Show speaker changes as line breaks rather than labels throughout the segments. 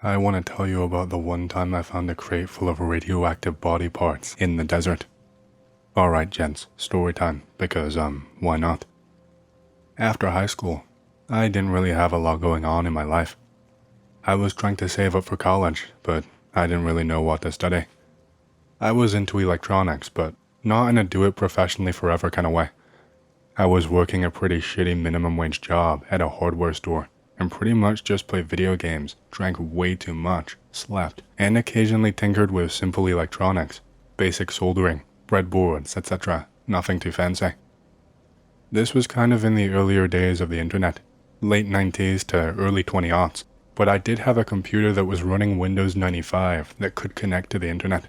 I want to tell you about the one time I found a crate full of radioactive body parts in the desert. Alright gents, story time, because why not? After high school, I didn't really have a lot going on in my life. I was trying to save up for college, but I didn't really know what to study. I was into electronics, but not in a do it professionally forever kind of way. I was working a pretty shitty minimum wage job at a hardware store, and pretty much just played video games, drank way too much, slept, and occasionally tinkered with simple electronics, basic soldering, breadboards, etc. Nothing too fancy. This was kind of in the earlier days of the internet, late 90s to early 20aughts, but I did have a computer that was running Windows 95 that could connect to the internet.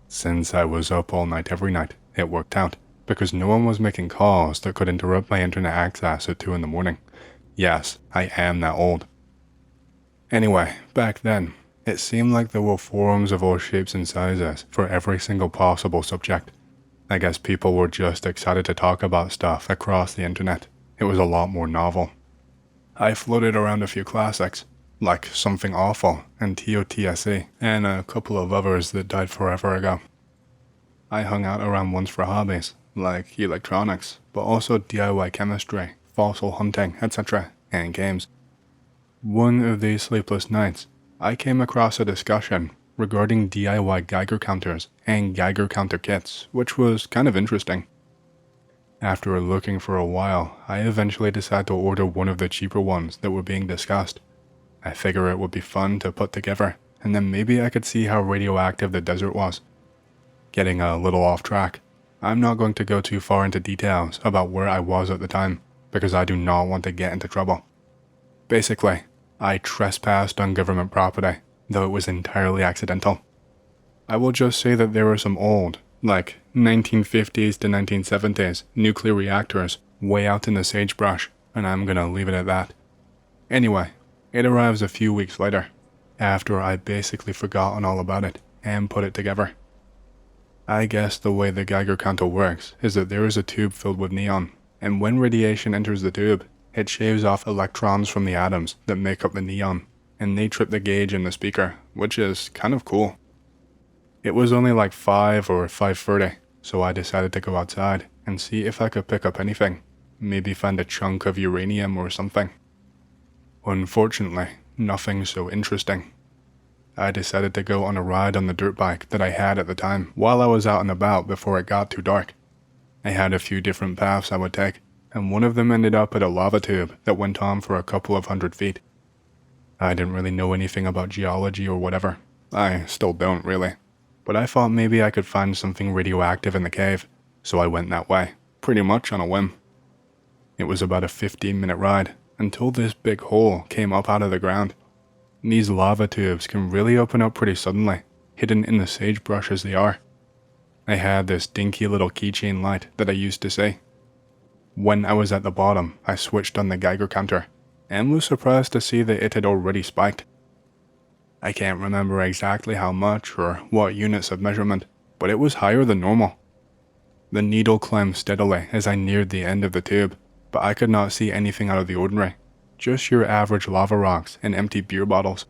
Since I was up all night every night, it worked out, because no one was making calls that could interrupt my internet access at 2 in the morning. Yes, I am that old. Anyway, back then, it seemed like there were forums of all shapes and sizes for every single possible subject. I guess people were just excited to talk about stuff across the internet. It was a lot more novel. I floated around a few classics, like Something Awful and TOTSE, and a couple of others that died forever ago. I hung out around ones for hobbies, like electronics, but also DIY chemistry, fossil hunting, etc., and games. One of these sleepless nights, I came across a discussion regarding DIY Geiger counters and Geiger counter kits, which was kind of interesting. After looking for a while, I eventually decided to order one of the cheaper ones that were being discussed. I figure it would be fun to put together, and then maybe I could see how radioactive the desert was. Getting a little off track, I'm not going to go too far into details about where I was at the time, because I do not want to get into trouble. Basically, I trespassed on government property, though it was entirely accidental. I will just say that there were some old, like 1950s to 1970s, nuclear reactors way out in the sagebrush, and I'm gonna leave it at that. Anyway, it arrives a few weeks later, after I basically forgotten all about it and put it together. I guess the way the Geiger counter works is that there is a tube filled with neon, and when radiation enters the tube, it shaves off electrons from the atoms that make up the neon, and they trip the gauge in the speaker, which is kind of cool. It was only like 5 or 5:30, so I decided to go outside and see if I could pick up anything, maybe find a chunk of uranium or something. Unfortunately, nothing so interesting. I decided to go on a ride on the dirt bike that I had at the time while I was out and about before it got too dark. I had a few different paths I would take, and one of them ended up at a lava tube that went on for a couple of 100 feet. I didn't really know anything about geology or whatever. I still don't really. But I thought maybe I could find something radioactive in the cave, so I went that way, pretty much on a whim. It was about a 15-minute ride until this big hole came up out of the ground. These lava tubes can really open up pretty suddenly, hidden in the sagebrush as they are. I had this dinky little keychain light that I used to see. When I was at the bottom, I switched on the Geiger counter, and was surprised to see that it had already spiked. I can't remember exactly how much or what units of measurement, but it was higher than normal. The needle climbed steadily as I neared the end of the tube, but I could not see anything out of the ordinary, just your average lava rocks and empty beer bottles.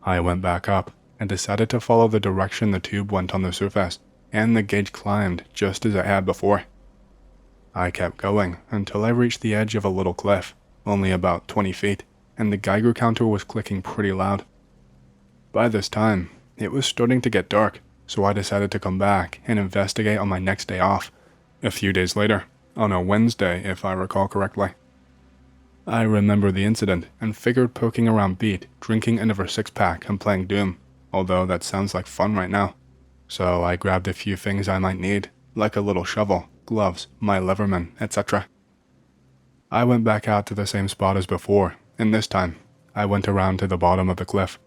I went back up and decided to follow the direction the tube went on the surface, and the gauge climbed just as it had before. I kept going until I reached the edge of a little cliff, only about 20 feet, and the Geiger counter was clicking pretty loud. By this time, it was starting to get dark, so I decided to come back and investigate on my next day off, a few days later, on a Wednesday if I recall correctly. I remember the incident and figured poking around beat, drinking another 6-pack and playing Doom, although that sounds like fun right now. So I grabbed a few things I might need, like a little shovel, gloves, my Leverman, etc. I went back out to the same spot as before, and this time, I went around to the bottom of the cliff.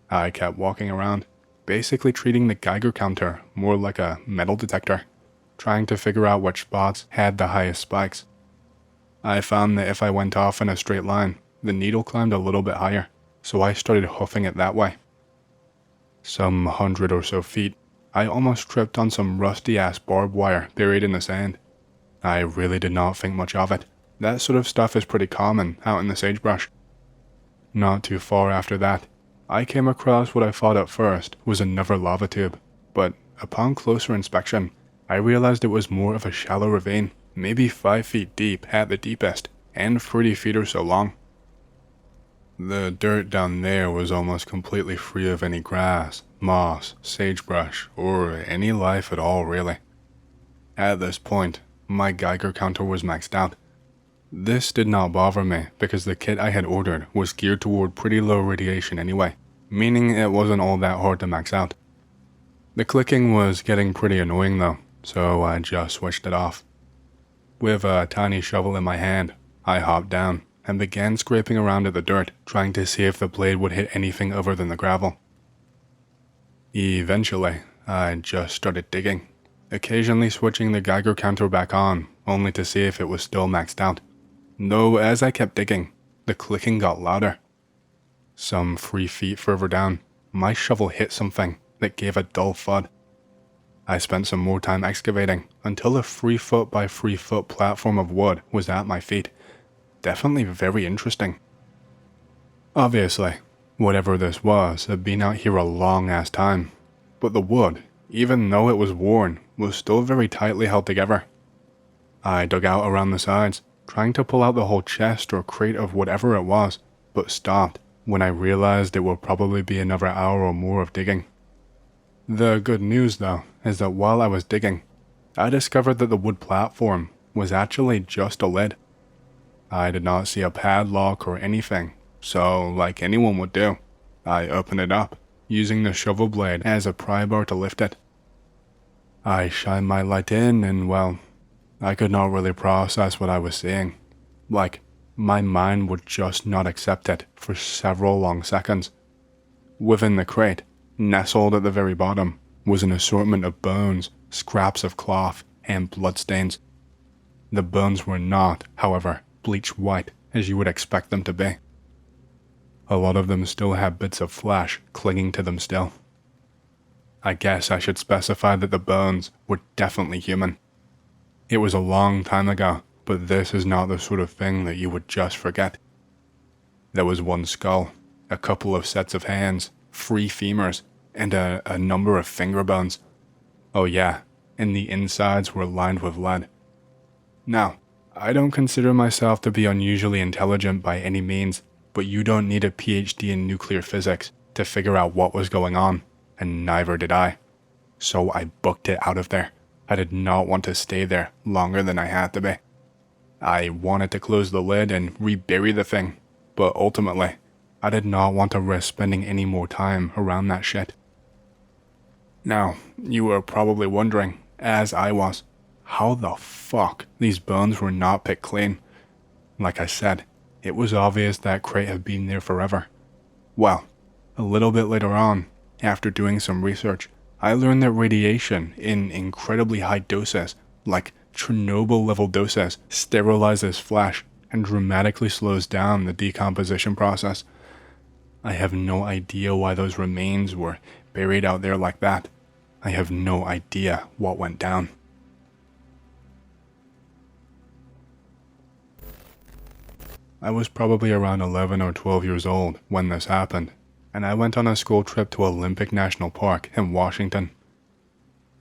I kept walking around, basically treating the Geiger counter more like a metal detector, trying to figure out which spots had the highest spikes. I found that if I went off in a straight line, the needle climbed a little bit higher, so I started hoofing it that way. Some 100 or so feet, I almost tripped on some rusty-ass barbed wire buried in the sand. I really did not think much of it. That sort of stuff is pretty common out in the sagebrush. Not too far after that, I came across what I thought at first was another lava tube, but upon closer inspection, I realized it was more of a shallow ravine, maybe 5 feet deep at the deepest, and 30 feet or so long. The dirt down there was almost completely free of any grass, moss, sagebrush, or any life at all really. At this point, my Geiger counter was maxed out. This did not bother me because the kit I had ordered was geared toward pretty low radiation anyway, meaning it wasn't all that hard to max out. The clicking was getting pretty annoying though, so I just switched it off. With a tiny shovel in my hand, I hopped down and began scraping around at the dirt, trying to see if the blade would hit anything other than the gravel. Eventually, I just started digging, occasionally switching the Geiger counter back on, only to see if it was still maxed out. Though as I kept digging, the clicking got louder. Some 3 feet further down, my shovel hit something that gave a dull thud. I spent some more time excavating until a 3 foot by 3 foot platform of wood was at my feet. Definitely very interesting. Obviously, whatever this was had been out here a long ass time, but the wood, even though it was worn, was still very tightly held together. I dug out around the sides, trying to pull out the whole chest or crate of whatever it was, but stopped when I realized it would probably be another hour or more of digging. The good news though is that while I was digging, I discovered that the wood platform was actually just a lid. I did not see a padlock or anything, so like anyone would do, I opened it up, using the shovel blade as a pry bar to lift it. I shined my light in and well, I could not really process what I was seeing. Like, my mind would just not accept it for several long seconds. Within the crate, nestled at the very bottom, was an assortment of bones, scraps of cloth, and bloodstains. The bones were not, however, bleached white as you would expect them to be. A lot of them still had bits of flesh clinging to them still. I guess I should specify that the bones were definitely human. It was a long time ago, but this is not the sort of thing that you would just forget. There was one skull, a couple of sets of hands, 3 femurs, and a number of finger bones. Oh yeah, and the insides were lined with lead. Now, I don't consider myself to be unusually intelligent by any means, but you don't need a PhD in nuclear physics to figure out what was going on, and neither did I. So I booked it out of there. I did not want to stay there longer than I had to be. I wanted to close the lid and rebury the thing, but ultimately, I did not want to risk spending any more time around that shit. Now, you are probably wondering, as I was, how the fuck these bones were not picked clean. Like I said, it was obvious that crate had been there forever. Well, a little bit later on, after doing some research, I learned that radiation in incredibly high doses, like Chernobyl-level doses, sterilizes flesh and dramatically slows down the decomposition process. I have no idea why those remains were buried out there like that. I have no idea what went down. I was probably around 11 or 12 years old when this happened, and I went on a school trip to Olympic National Park in Washington.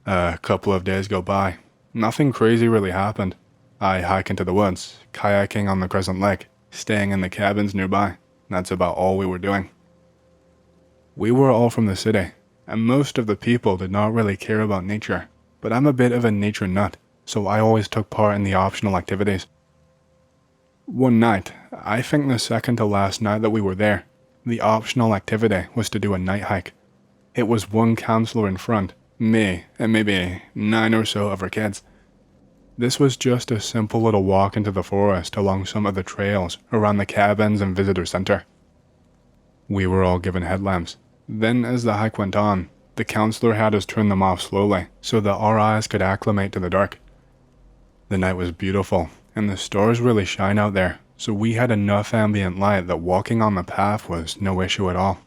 A couple of days go by. Nothing crazy really happened. I hike into the woods, kayaking on the Crescent Lake, staying in the cabins nearby. That's about all we were doing. We were all from the city, and most of the people did not really care about nature, but I'm a bit of a nature nut, so I always took part in the optional activities. One night, I think the second to last night that we were there, the optional activity was to do a night hike. It was one counselor in front, me, and maybe 9 or so other kids. This was just a simple little walk into the forest along some of the trails around the cabins and visitor center. We were all given headlamps. Then as the hike went on, the counselor had us turn them off slowly so that our eyes could acclimate to the dark. The night was beautiful, and the stars really shine out there, so we had enough ambient light that walking on the path was no issue at all.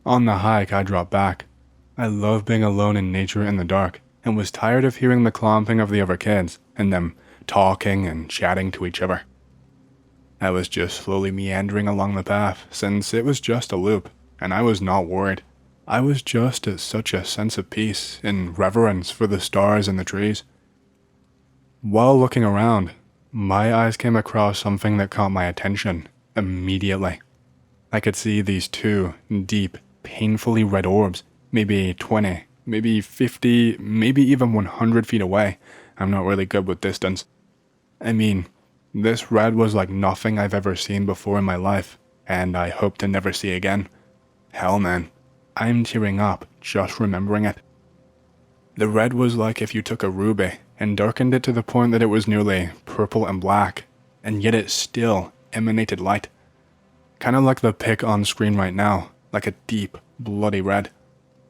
On the hike, I dropped back. I love being alone in nature in the dark, and was tired of hearing the clomping of the other kids and them talking and chatting to each other. I was just slowly meandering along the path since it was just a loop, and I was not worried. I was just at such a sense of peace and reverence for the stars and the trees. While looking around, my eyes came across something that caught my attention immediately. I could see these two deep, painfully red orbs, maybe 20, maybe 50, maybe even 100 feet away. I'm not really good with distance. I mean, this red was like nothing I've ever seen before in my life, and I hope to never see again. Hell, man, I'm tearing up just remembering it. The red was like if you took a ruby and darkened it to the point that it was nearly purple and black, and yet it still emanated light. Kind of like the pic on screen right now, like a deep, bloody red.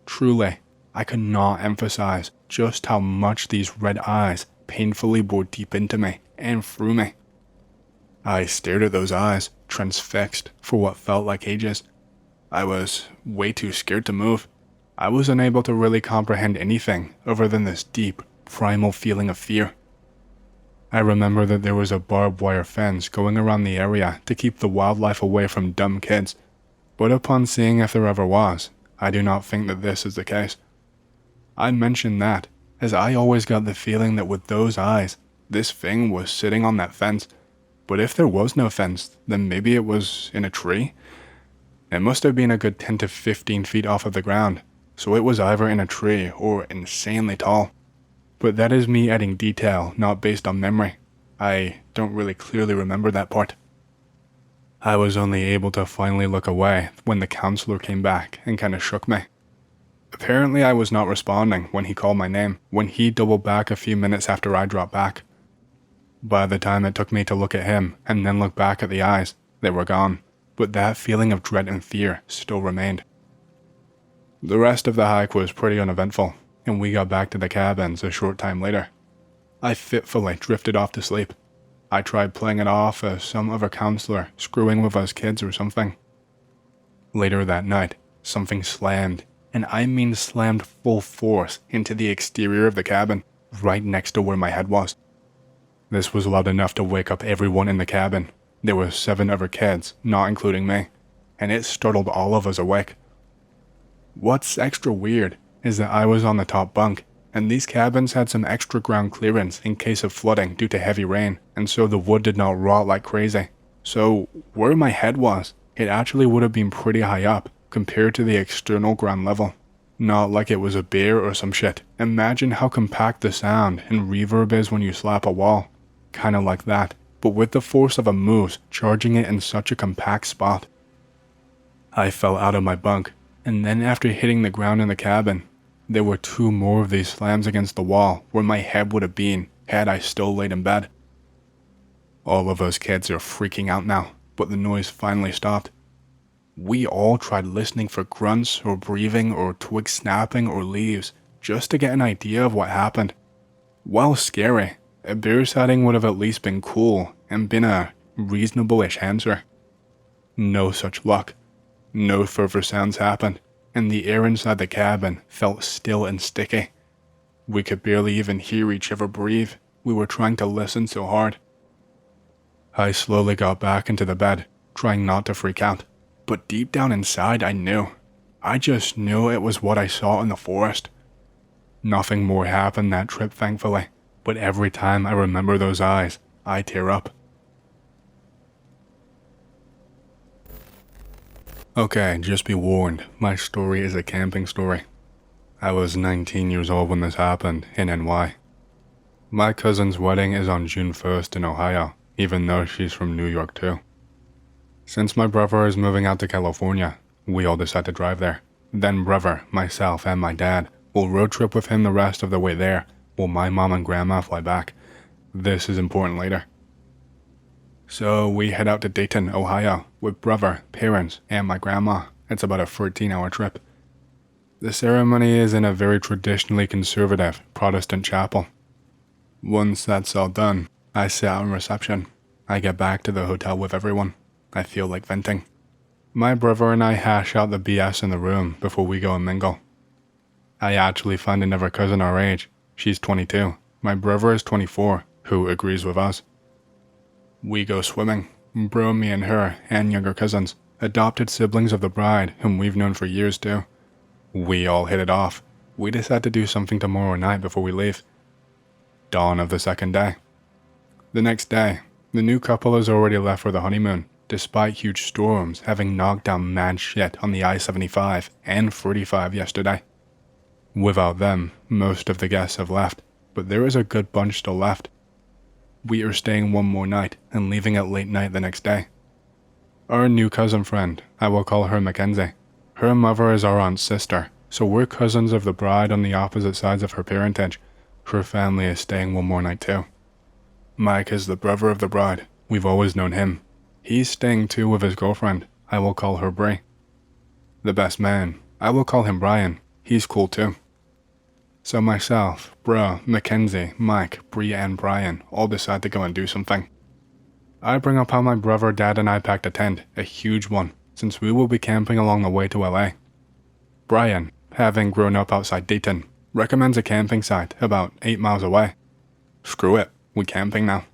Truly, I could not emphasize just how much these red eyes painfully bored deep into me and through me. I stared at those eyes, transfixed for what felt like ages. I was way too scared to move. I was unable to really comprehend anything other than this deep, primal feeling of fear. I remember that there was a barbed wire fence going around the area to keep the wildlife away from dumb kids, but upon seeing if there ever was, I do not think that this is the case. I mention that, as I always got the feeling that with those eyes, this thing was sitting on that fence, but if there was no fence, then maybe it was in a tree? It must have been a good 10 to 15 feet off of the ground, so it was either in a tree or insanely tall. But that is me adding detail, not based on memory. I don't really clearly remember that part. I was only able to finally look away when the counselor came back and kinda shook me. Apparently I was not responding when he called my name, when he doubled back a few minutes after I dropped back. By the time it took me to look at him and then look back at the eyes, they were gone, but that feeling of dread and fear still remained. The rest of the hike was pretty uneventful, and we got back to the cabins a short time later. I fitfully drifted off to sleep. I tried playing it off as some other counselor screwing with us kids or something. Later that night, something slammed, and I mean slammed full force into the exterior of the cabin, right next to where my head was. This was loud enough to wake up everyone in the cabin. There were 7 other kids, not including me, and it startled all of us awake. What's extra weird is that I was on the top bunk, and these cabins had some extra ground clearance in case of flooding due to heavy rain, and so the wood did not rot like crazy. So where my head was, it actually would have been pretty high up compared to the external ground level. Not like it was a bear or some shit. Imagine how compact the sound and reverb is when you slap a wall. Kinda like that, but with the force of a moose charging it in such a compact spot. I fell out of my bunk, and then after hitting the ground in the cabin, there were 2 more of these slams against the wall where my head would have been had I still laid in bed. All of us kids are freaking out now, but the noise finally stopped. We all tried listening for grunts or breathing or twig snapping or leaves just to get an idea of what happened. While scary, a bear sighting would have at least been cool and been a reasonable-ish answer. No such luck. No further sounds happened, and the air inside the cabin felt still and sticky. We could barely even hear each other breathe. We were trying to listen so hard. I slowly got back into the bed, trying not to freak out, but deep down inside I knew. I just knew it was what I saw in the forest. Nothing more happened that trip, thankfully, but every time I remember those eyes, I tear up. Okay, just be warned, my story is a camping story. I was 19 years old when this happened in NY. My cousin's wedding is on June 1st in Ohio, even though she's from New York too. Since my brother is moving out to California, we all decide to drive there. Then brother, myself, and my dad will road trip with him the rest of the way there, while my mom and grandma fly back. This is important later. So we head out to Dayton, Ohio, with brother, parents, and my grandma. It's about a 13-hour trip. The ceremony is in a very traditionally conservative Protestant chapel. Once that's all done, I sit out in reception. I get back to the hotel with everyone. I feel like venting. My brother and I hash out the BS in the room before we go and mingle. I actually find another cousin our age. She's 22. My brother is 24, who agrees with us. We go swimming, bro, me and her, and younger cousins. adopted siblings of the bride whom we've known for years too. We all hit it off. We decide to do something tomorrow night before we leave. Dawn of the second day. The next day, the new couple has already left for the honeymoon, despite huge storms having knocked down mad shit on the I-75 and 45 yesterday. Without them, most of the guests have left, but there is a good bunch still left. We are staying one more night and leaving at late night the next day. Our new cousin friend, I will call her Mackenzie. Her mother is our aunt's sister, so we're cousins of the bride on the opposite sides of her parentage. Her family is staying one more night too. Mike is the brother of the bride. We've always known him. He's staying too with his girlfriend. I will call her Brie. The best man, I will call him Brian. He's cool too. So myself, Bro, Mackenzie, Mike, Brie, and Brian all decide to go and do something. I bring up how my brother, dad, and I packed a tent, a huge one, since we will be camping along the way to LA. Brian, having grown up outside Dayton, recommends a camping site about 8 miles away. Screw it, we camping now.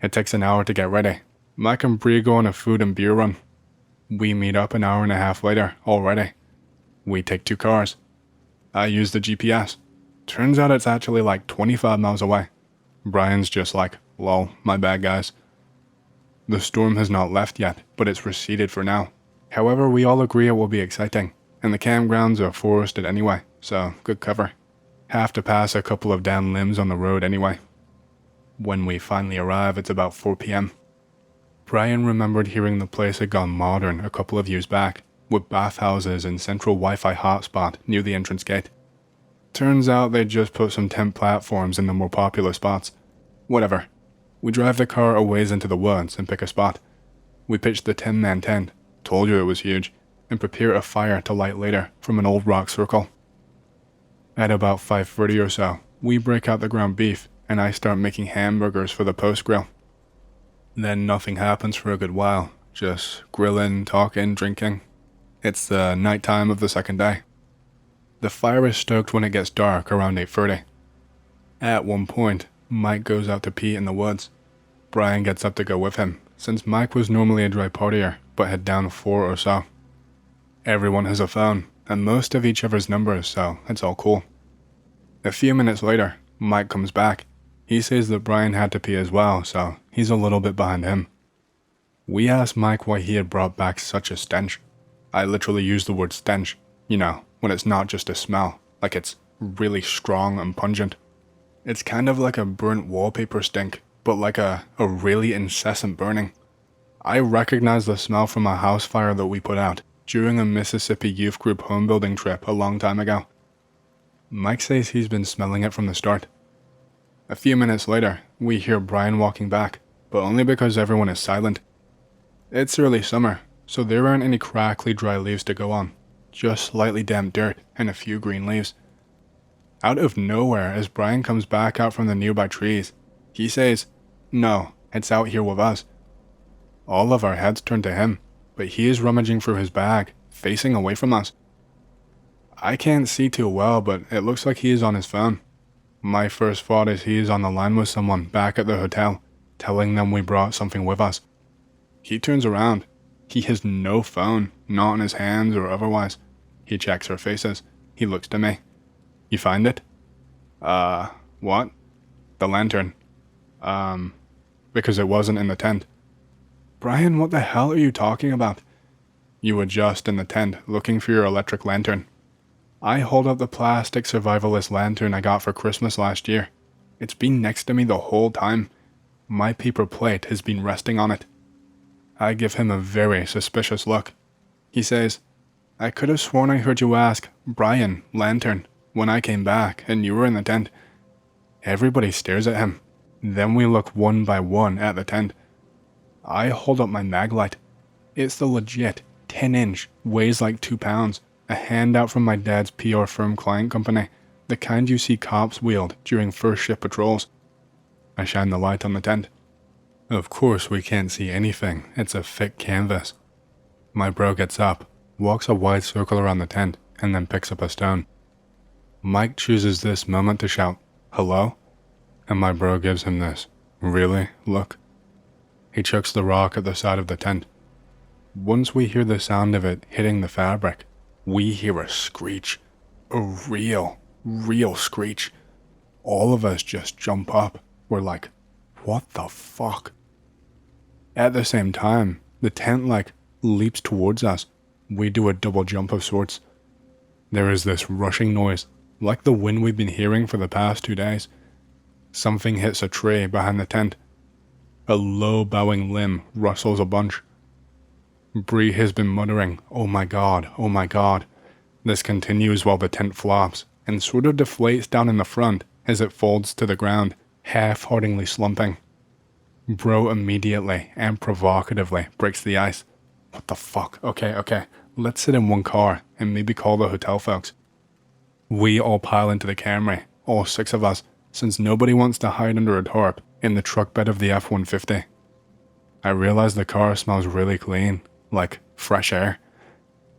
It takes an hour to get ready. Mike and Brie go on a food and beer run. We meet up an hour and a half later, all ready. We take 2 cars. I use the GPS. Turns out it's actually like 25 miles away. Brian's just like, lol, my bad guys. The storm has not left yet, but it's receded for now. However, we all agree it will be exciting, and the campgrounds are forested anyway, so good cover. Have to pass a couple of downed limbs on the road anyway. When we finally arrive, it's about 4 p.m. Brian remembered hearing the place had gone modern a couple of years back, with bathhouses and central Wi-Fi hotspot near the entrance gate. Turns out they just put some tent platforms in the more popular spots. Whatever. We drive the car a ways into the woods and pick a spot. We pitch the 10-man tent, told you it was huge, and prepare a fire to light later from an old rock circle. At about 5:30 or so, we break out the ground beef and I start making hamburgers for the post grill. Then nothing happens for a good while, just grilling, talking, drinking. It's the nighttime of the second day. The fire is stoked when it gets dark around 8:30. At one point, Mike goes out to pee in the woods. Brian gets up to go with him, since Mike was normally a dry partier, but had down 4 or so. Everyone has a phone, and most of each other's numbers, so it's all cool. A few minutes later, Mike comes back. He says that Brian had to pee as well, so he's a little bit behind him. We asked Mike why he had brought back such a stench. I literally use the word stench, you know, when it's not just a smell, like it's really strong and pungent. It's kind of like a burnt wallpaper stink, but like a really incessant burning. I recognize the smell from a house fire that we put out during a Mississippi youth group home building trip a long time ago. Mike says he's been smelling it from the start. A few minutes later, we hear Brian walking back, but only because everyone is silent. It's early summer, so there aren't any crackly dry leaves to go on, just slightly damp dirt and a few green leaves. Out of nowhere, as Brian comes back out from the nearby trees, he says, "No, it's out here with us." All of our heads turn to him, but he is rummaging through his bag, facing away from us. I can't see too well, but it looks like he is on his phone. My first thought is he is on the line with someone back at the hotel, telling them we brought something with us. He turns around. He has no phone, not in his hands or otherwise. He checks our faces. He looks to me. "You find it?" What? "The lantern." Because it wasn't in the tent." "Brian, what the hell are you talking about?" "You were just in the tent looking for your electric lantern." I hold up the plastic survivalist lantern I got for Christmas last year. It's been next to me the whole time. My paper plate has been resting on it. I give him a very suspicious look. He says, "I could have sworn I heard you ask, 'Brian, lantern,' when I came back and you were in the tent." Everybody stares at him. Then we look one by one at the tent. I hold up my mag light. It's the legit 10-inch, weighs like 2 pounds, a handout from my dad's PR firm client company, the kind you see cops wield during first shift patrols. I shine the light on the tent. Of course we can't see anything, it's a thick canvas. My bro gets up, walks a wide circle around the tent, and then picks up a stone. Mike chooses this moment to shout, "Hello?" And my bro gives him this, "Really? Look." He chucks the rock at the side of the tent. Once we hear the sound of it hitting the fabric, we hear a screech. A real screech. All of us just jump up. We're like, what the fuck? At the same time, the tent leaps towards us. We do a double jump of sorts. There is this rushing noise, like the wind we've been hearing for the past 2 days. Something hits a tree behind the tent. A low bowing limb rustles a bunch. Bree has been muttering, oh my god, oh my god. This continues while the tent flops and sort of deflates down in the front as it folds to the ground, half-heartedly slumping. Bro immediately and provocatively breaks the ice. What the fuck? Okay, let's sit in one car and maybe call the hotel folks. We all pile into the Camry, all 6 of us, since nobody wants to hide under a tarp in the truck bed of the F-150. I realize the car smells really clean, like fresh air.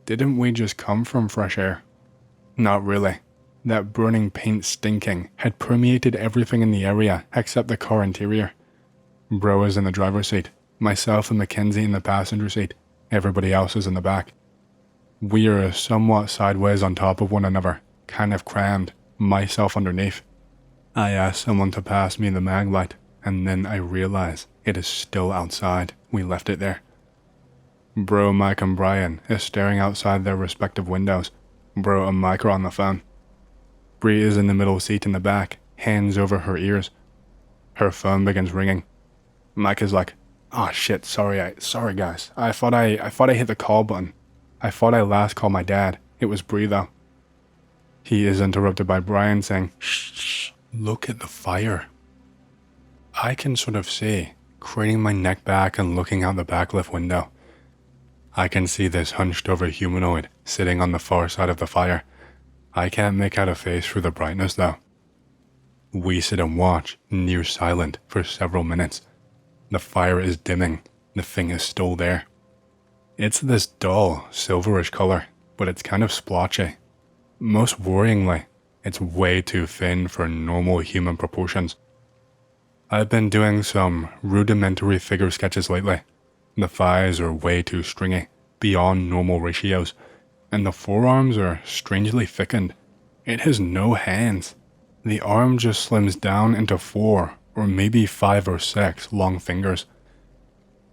Didn't we just come from fresh air? Not really. That burning paint stinking had permeated everything in the area except the car interior. Bro is in the driver's seat, myself and Mackenzie in the passenger seat, everybody else is in the back. We are somewhat sideways on top of one another, kind of crammed, myself underneath. I ask someone to pass me the mag light, and then I realize it is still outside. We left it there. Bro, Mike, and Brian is staring outside their respective windows. Bro and Mike are on the phone. Bree is in the middle seat in the back, hands over her ears. Her phone begins ringing. Mike is like, oh shit, sorry guys. I thought I hit the call button. I thought I last called my dad. It was Bree though. He is interrupted by Brian saying, shh, look at the fire. I can sort of see, craning my neck back and looking out the backlift window. I can see this hunched over humanoid sitting on the far side of the fire. I can't make out a face through the brightness though. We sit and watch, near silent, for several minutes. The fire is dimming. The thing is still there. It's this dull, silverish color, but it's kind of splotchy. Most worryingly, it's way too thin for normal human proportions. I've been doing some rudimentary figure sketches lately. The thighs are way too stringy, beyond normal ratios, and the forearms are strangely thickened. It has no hands. The arm just slims down into 4 or maybe 5 or 6 long fingers.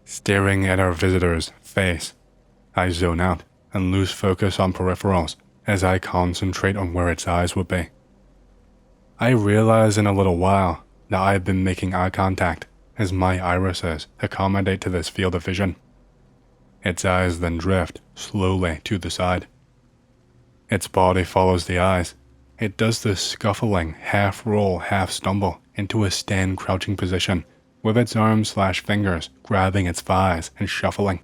Staring at our visitor's face, I zone out and lose focus on peripherals as I concentrate on where its eyes would be. I realize in a little while that I have been making eye contact as my irises accommodate to this field of vision. Its eyes then drift slowly to the side. Its body follows the eyes. It does this scuffling, half roll, half stumble into a stand crouching position with its arms/fingers grabbing its thighs and shuffling.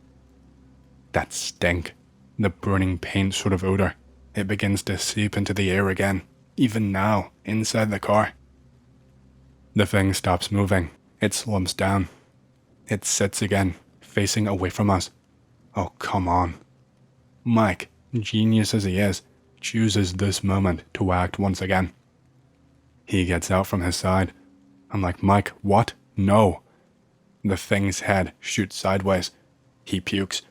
That stink, the burning paint sort of odor, it begins to seep into the air again, even now, inside the car. The thing stops moving. It slumps down. It sits again, facing away from us. Oh, come on. Mike, genius as he is, chooses this moment to act once again. He gets out from his side. I'm like, Mike, what? No. The thing's head shoots sideways. He pukes.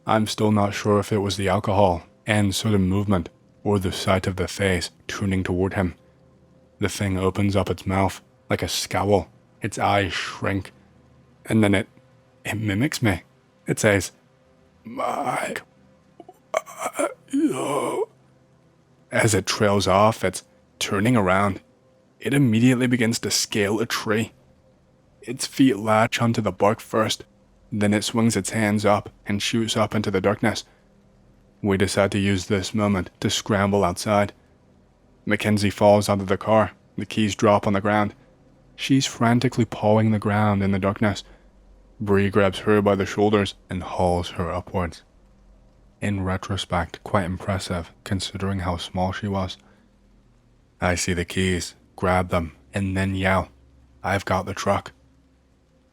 I'm still not sure if it was the alcohol and sudden movement or the sight of the face turning toward him. The thing opens up its mouth like a scowl. Its eyes shrink. And then it mimics me. It says, Mike. As it trails off, it's turning around. It immediately begins to scale a tree. Its feet latch onto the bark first, then it swings its hands up and shoots up into the darkness. We decide to use this moment to scramble outside. Mackenzie falls out of the car. The keys drop on the ground. She's frantically pawing the ground in the darkness. Bree grabs her by the shoulders and hauls her upwards. In retrospect, quite impressive, considering how small she was. I see the keys, grab them, and then yell, I've got the truck.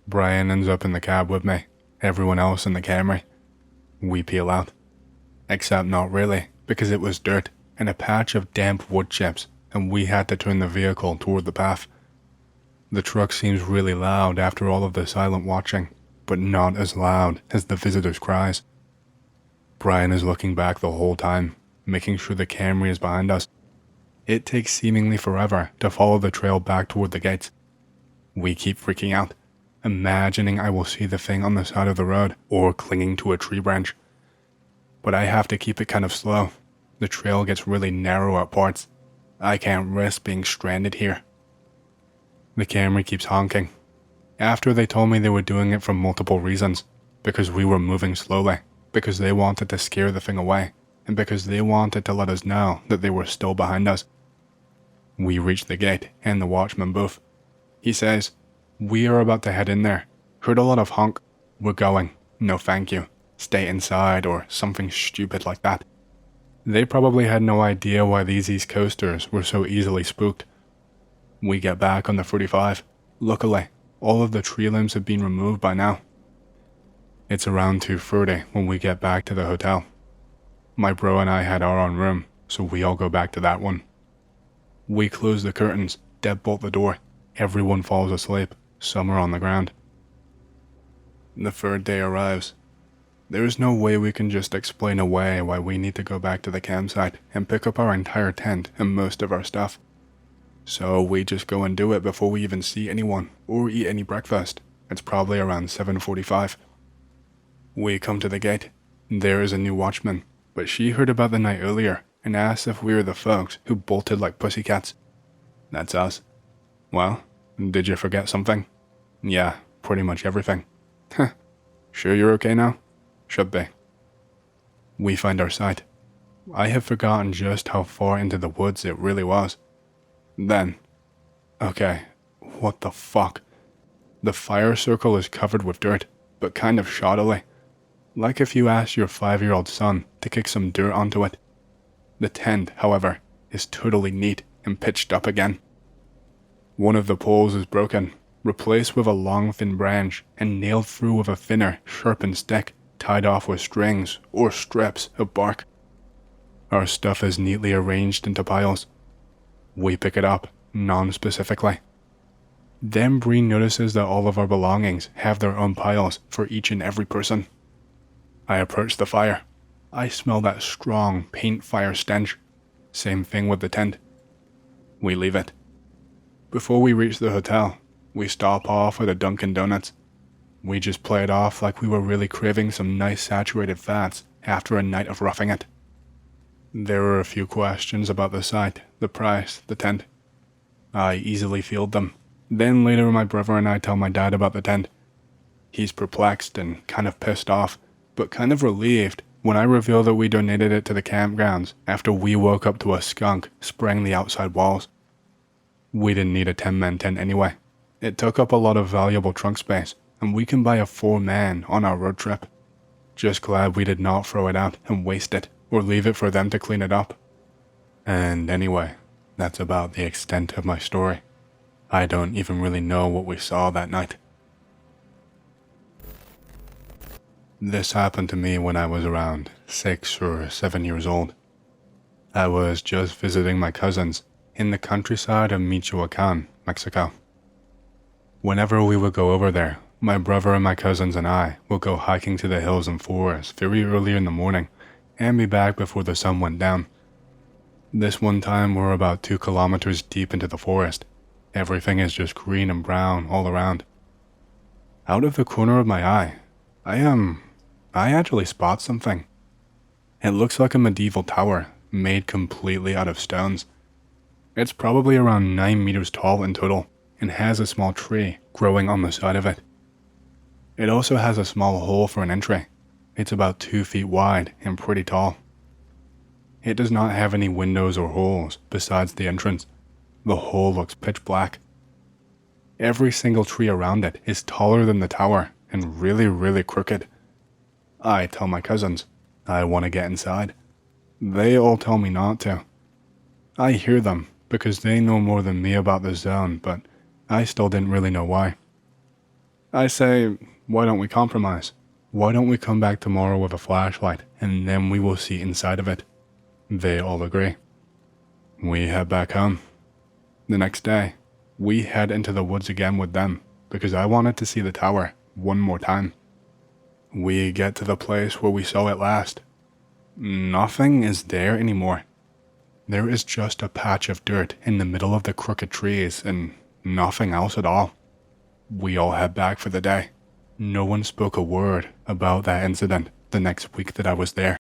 Brian ends up in the cab with me, everyone else in the Camry. We peel out. Except not really, because it was dirt and a patch of damp wood chips, and we had to turn the vehicle toward the path. The truck seems really loud after all of the silent watching. but not as loud as the visitors' cries. Brian is looking back the whole time, making sure the Camry is behind us. It takes seemingly forever to follow the trail back toward the gates. We keep freaking out, imagining I will see the thing on the side of the road or clinging to a tree branch. But I have to keep it kind of slow. The trail gets really narrow at parts. I can't risk being stranded here. The Camry keeps honking. After they told me they were doing it for multiple reasons, because we were moving slowly, because they wanted to scare the thing away, and because they wanted to let us know that they were still behind us. We reach the gate and the watchman booth. He says, "We are about to head in there. Heard a lot of honk. We're going. No thank you. Stay inside," or something stupid like that. They probably had no idea why these East Coasters were so easily spooked. We get back on the 45. Luckily, all of the tree limbs have been removed by now. It's around 2:30 when we get back to the hotel. My bro and I had our own room, so we all go back to that one. We close the curtains, deadbolt the door. Everyone falls asleep. Some are on the ground. The third day arrives. There is no way we can just explain away why we need to go back to the campsite and pick up our entire tent and most of our stuff. So we just go and do it before we even see anyone or eat any breakfast. It's probably around 7:45. We come to the gate. There is a new watchman, but she heard about the night earlier and asked if we were the folks who bolted like pussycats. That's us. Well, did you forget something? Yeah, pretty much everything. Heh. Sure you're okay now? Should be. We find our site. I have forgotten just how far into the woods it really was. Then, okay, what the fuck? The fire circle is covered with dirt, but kind of shoddily. Like if you asked your 5-year-old son to kick some dirt onto it. The tent, however, is totally neat and pitched up again. One of the poles is broken, replaced with a long thin branch and nailed through with a thinner, sharpened stick, tied off with strings or strips of bark. Our stuff is neatly arranged into piles. We pick it up, non-specifically. Then Breen notices that all of our belongings have their own piles for each and every person. I approach the fire. I smell that strong paint fire stench. Same thing with the tent. We leave it. Before we reach the hotel, we stop off at a Dunkin' Donuts. We just play it off like we were really craving some nice saturated fats after a night of roughing it. There were a few questions about the site, the price, the tent. I easily field them. Then later my brother and I tell my dad about the tent. He's perplexed and kind of pissed off, but kind of relieved when I reveal that we donated it to the campgrounds after we woke up to a skunk spraying the outside walls. We didn't need a 10-man tent anyway. It took up a lot of valuable trunk space, and we can buy a 4-man on our road trip. Just glad we did not throw it out and waste it, or leave it for them to clean it up. And anyway, that's about the extent of my story. I don't even really know what we saw that night. This happened to me when I was around 6 or 7 years old. I was just visiting my cousins in the countryside of Michoacan, Mexico. Whenever we would go over there, my brother and my cousins and I would go hiking to the hills and forests very early in the morning and be back before the sun went down. This one time we're about 2 kilometers deep into the forest. Everything is just green and brown all around. Out of the corner of my eye, I actually spot something. It looks like a medieval tower made completely out of stones. It's probably around 9 meters tall in total and has a small tree growing on the side of it. It also has a small hole for an entry. It's about 2 feet wide and pretty tall. It does not have any windows or holes besides the entrance. The hole looks pitch black. Every single tree around it is taller than the tower and really, really crooked. I tell my cousins, I want to get inside. They all tell me not to. I hear them because they know more than me about the zone, but I still didn't really know why. I say, why don't we compromise? Why don't we come back tomorrow with a flashlight and then we will see inside of it? They all agree. We head back home. The next day, we head into the woods again with them because I wanted to see the tower one more time. We get to the place where we saw it last. Nothing is there anymore. There is just a patch of dirt in the middle of the crooked trees and nothing else at all. We all head back for the day. No one spoke a word about that incident the next week that I was there.